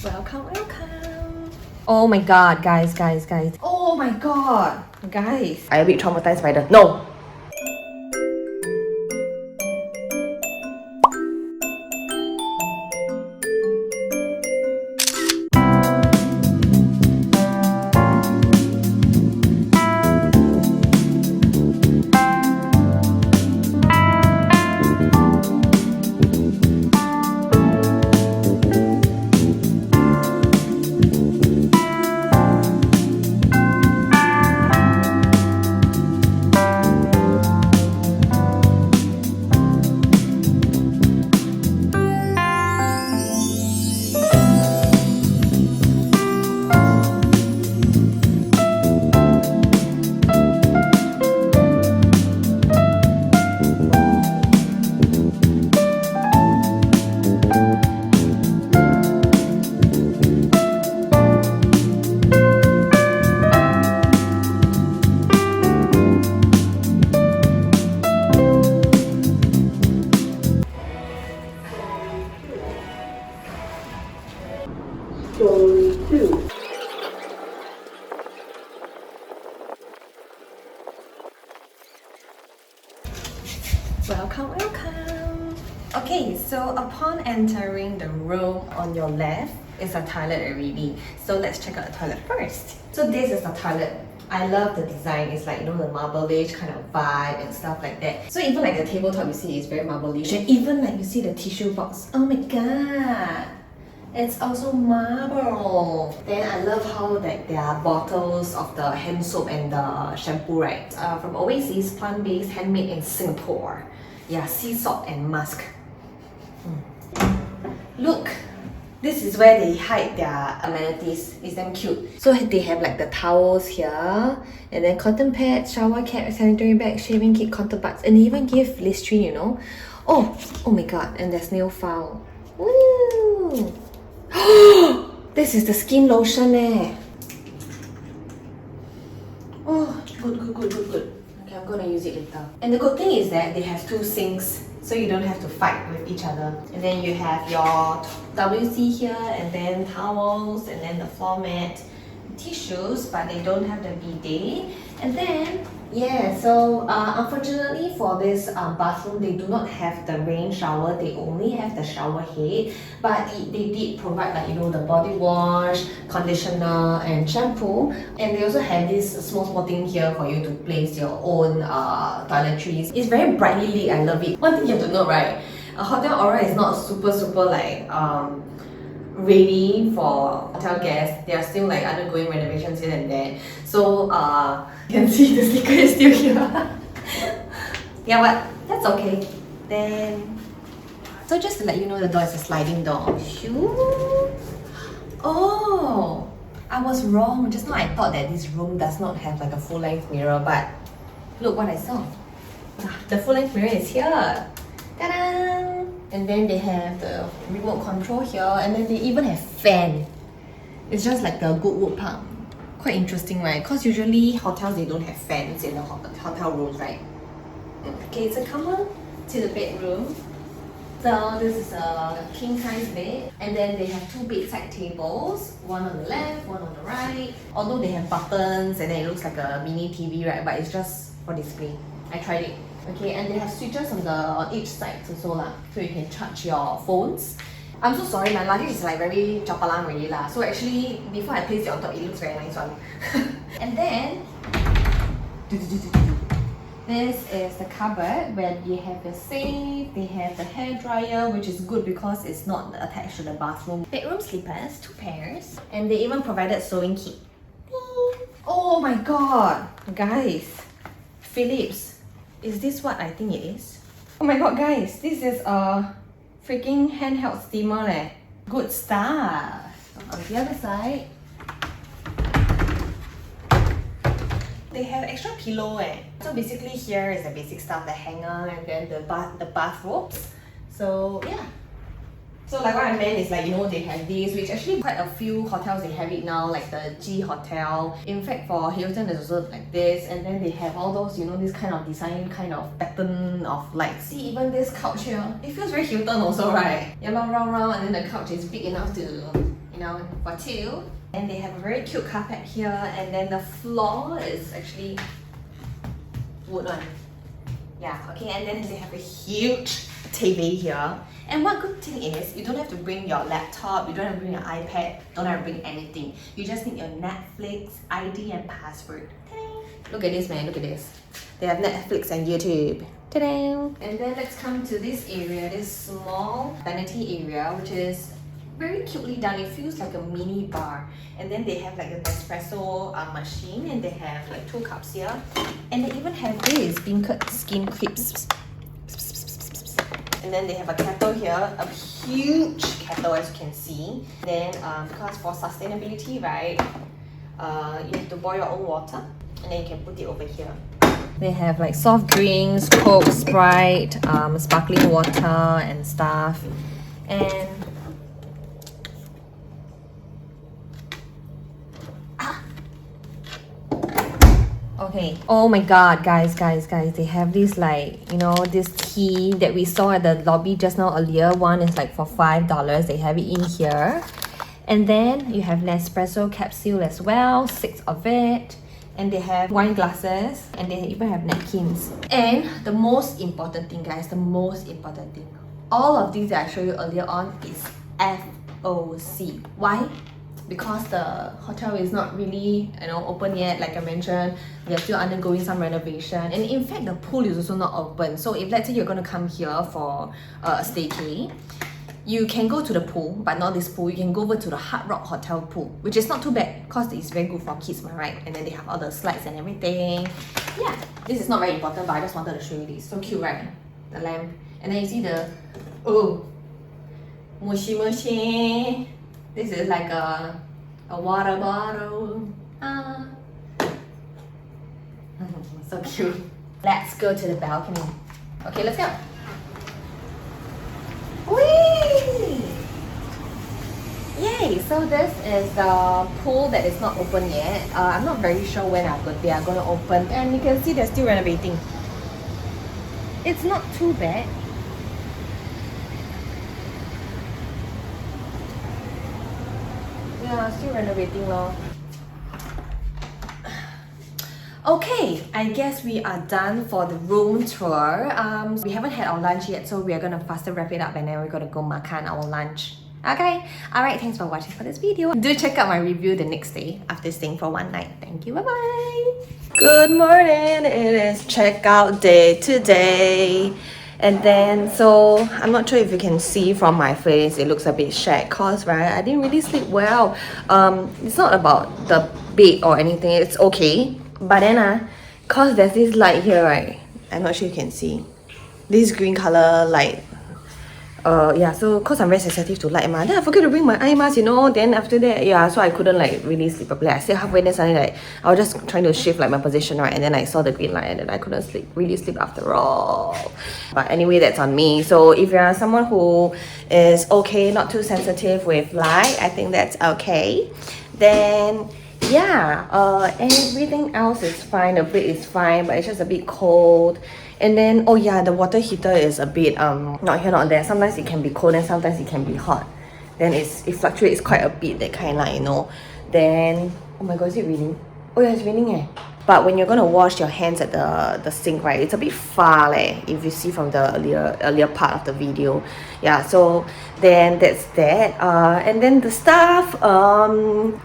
Welcome, welcome. Oh my god, guys. Oh my god, guys. I'm a bit traumatized by the... No! Story 2. Welcome. Okay, so upon entering the room on your left is a toilet already. So let's check out the toilet first. So this is the toilet. I love the design. It's like, you know, the marble-ish kind of vibe and stuff like that. So even like the tabletop you see is very marble-ish. And even like you see the tissue box. Oh my god! It's also marble. Then I love how like there are bottles of the hand soap and the shampoo, right? From Oasis, plant-based, handmade in Singapore. Yeah, sea salt and musk. Look, this is where they hide their amenities. It's damn cute. So they have like the towels here, and then cotton pads, shower cap, sanitary bag, shaving kit, cotton buds, and they even give Listerine, you know. Oh my god! And there's nail file. Woo! This is the skin lotion eh. Oh, good. Okay, I'm gonna use it later. And the good thing is that they have two sinks, so you don't have to fight with each other. And then you have your WC here, and then towels, and then the floor mat, tissues, but they don't have the bidet. And then, yeah, so unfortunately for this bathroom, they do not have the rain shower. They only have the shower head, but they did provide, like, you know, the body wash, conditioner, and shampoo. And they also have this small thing here for you to place your own toiletries. It's very brightly lit. I love it. One thing you have to know, right? Hotel Ora is not super like ready for hotel guests. They are still like undergoing renovations here and there. So you can see the sticker is still here. Yeah, but that's okay. Then, so just to let you know, the door is a sliding door. Oh, I was wrong. Just now I thought that this room does not have like a full-length mirror, but look what I saw. The full-length mirror is here. Ta-da! And then they have the remote control here, and then they even have fan. It's just like the Goodwood Park. Quite interesting, right? Because usually hotels, they don't have fans in the hotel rooms, right? Okay, so come on to the bedroom. So this is a king size bed, and then they have two bedside tables, one on the left, one on the right. Although they have buttons and then it looks like a mini TV, right? But it's just for display. I tried it. Okay, and they have switches on each side also lah, so you can charge your phones. I'm so sorry, my luggage is like very chapalang already lah. So actually, before I place it on top, it looks very nice one. And then this is the cupboard where you have the safe, they have the hair dryer, which is good because it's not attached to the bathroom. Bedroom slippers, 2 pairs, and they even provided sewing kit. Oh my god, guys, Philips. Is this what I think it is? Oh my god, guys, this is a freaking handheld steamer leh. Good stuff. On the other side, they have extra pillow eh. So basically here is the basic stuff, the hanger and then the bathrobes. So yeah. So like what I meant is like, you know, they have these, which actually quite a few hotels they have it now, like the G Hotel. In fact, for Hilton there's also like this, and then they have all those, you know, this kind of design, kind of pattern of like, see even this couch here. It feels very Hilton also, right? Yeah, round, and then the couch is big enough to, you know, for two. And they have a very cute carpet here, and then the floor is actually wood one. Yeah, okay, and then they have a huge TV here. And one good thing is, you don't have to bring your laptop, you don't have to bring your iPad, don't have to bring anything. You just need your Netflix, ID and password. Ta-da! Look at this, man, look at this. They have Netflix and YouTube. Ta-da! And then let's come to this area, this small vanity area, which is very cutely done. It feels like a mini bar. And then they have like an espresso machine, and they have like 2 cups here. And they even have this beancurd skin crisps. And then they have a kettle here, a huge kettle as you can see. Then because for sustainability, right, you have to boil your own water, and then you can put it over here. They have like soft drinks, Coke, Sprite, sparkling water and stuff. And okay, oh my god, guys, they have this like, you know, this tea that we saw at the lobby just now earlier. One is like for $5. They have it in here. And then you have Nespresso capsule as well, 6 of it. And they have wine glasses, and they even have napkins. And the most important thing, guys, the most important thing, all of these that I showed you earlier on is FOC. Why? Because the hotel is not really, you know, open yet. Like I mentioned, we are still undergoing some renovation, and in fact the pool is also not open. So if let's say you're going to come here for a staycay, you can go to the pool, but not this pool. You can go over to the Hard Rock Hotel pool, which is not too bad because it's very good for kids, right? And then they have all the slides and everything. Yeah, this is not very important, but I just wanted to show you this. So cute, right? The lamp. And then you see the, oh, mushy mushy. This is like a water bottle. Ah. So cute. Let's go to the balcony. Okay, let's go. Whee! Yay! So this is the pool that is not open yet. I'm not very sure when they are going to open. And you can see they're still renovating. It's not too bad. Yeah, still renovating lor. Okay, I guess we are done for the room tour. We haven't had our lunch yet, so we are gonna faster wrap it up and then we're gonna go makan our lunch. Okay, alright, thanks for watching for this video. Do check out my review the next day after staying for one night. Thank you, bye bye. Good morning, it is checkout day today. And then, so I'm not sure if you can see from my face, it looks a bit shag cause, right, I didn't really sleep well. It's not about the bed or anything, it's okay. But then, cause there's this light here, right? I'm not sure you can see. This green color light. Yeah, so cause I'm very sensitive to light, then I forget to bring my eye mask, you know. Then after that, yeah, so I couldn't like really sleep properly. I stayed halfway, then suddenly like I was just trying to shift like my position, right? And then I saw the green light, and then I couldn't really sleep after all. But anyway, that's on me. So if you're someone who is okay, not too sensitive with light, I think that's okay. Then yeah, everything else is fine. The bed is fine, but it's just a bit cold. And then, oh yeah, the water heater is a bit not here, not there. Sometimes it can be cold and sometimes it can be hot. Then it fluctuates quite a bit, that kind, like, you know. Then, oh my god, is it raining? Oh yeah, it's raining eh. But when you're gonna wash your hands at the sink, right, it's a bit far leh, if you see from the earlier part of the video. Yeah, so then that's that. And then the staff,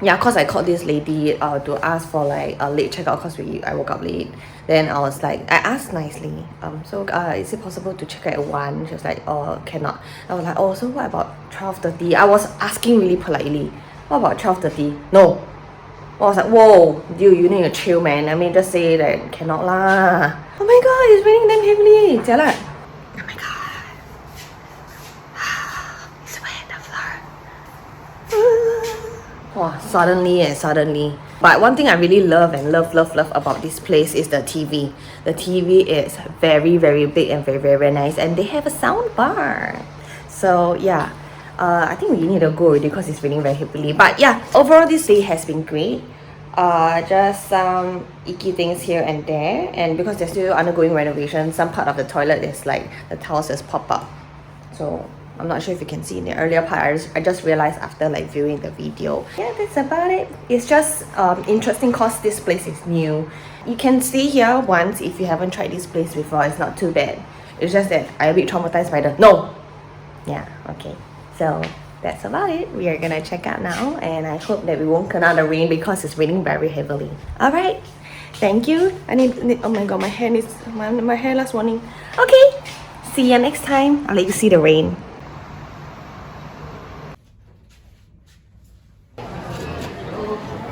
yeah, cause I called this lady to ask for like a late checkout cause I woke up late. Then I was like, I asked nicely, so is it possible to check out at 1? She was like, oh, cannot. I was like, oh, so what about 12:30? I was asking really politely, what about 12:30? No. I was like, whoa, dude, you need to chill, man. I mean, just say that cannot lah. Oh my god, it's raining damn heavily. Jialat. Oh my god. It's wet, the floor. Wow, suddenly. But one thing I really love about this place is the TV. The TV is very, very big and very, very nice. And they have a sound bar. So yeah. I think we need to go already because it's raining very heavily. But yeah, overall this day has been great. Just some icky things here and there. And because they're still undergoing renovation, some part of the toilet is like the tiles just pop up. So I'm not sure if you can see in the earlier part. I just realized after like viewing the video. Yeah, that's about it. It's just interesting cause this place is new. You can stay here once if you haven't tried this place before. It's not too bad. It's just that I'm a bit traumatized by the no. Yeah, okay. So that's about it. We are gonna check out now, and I hope that we won't kena the rain because it's raining very heavily. All right. Thank you. I need oh my god, my hair last warning. Okay. See you next time. I'll let you see the rain.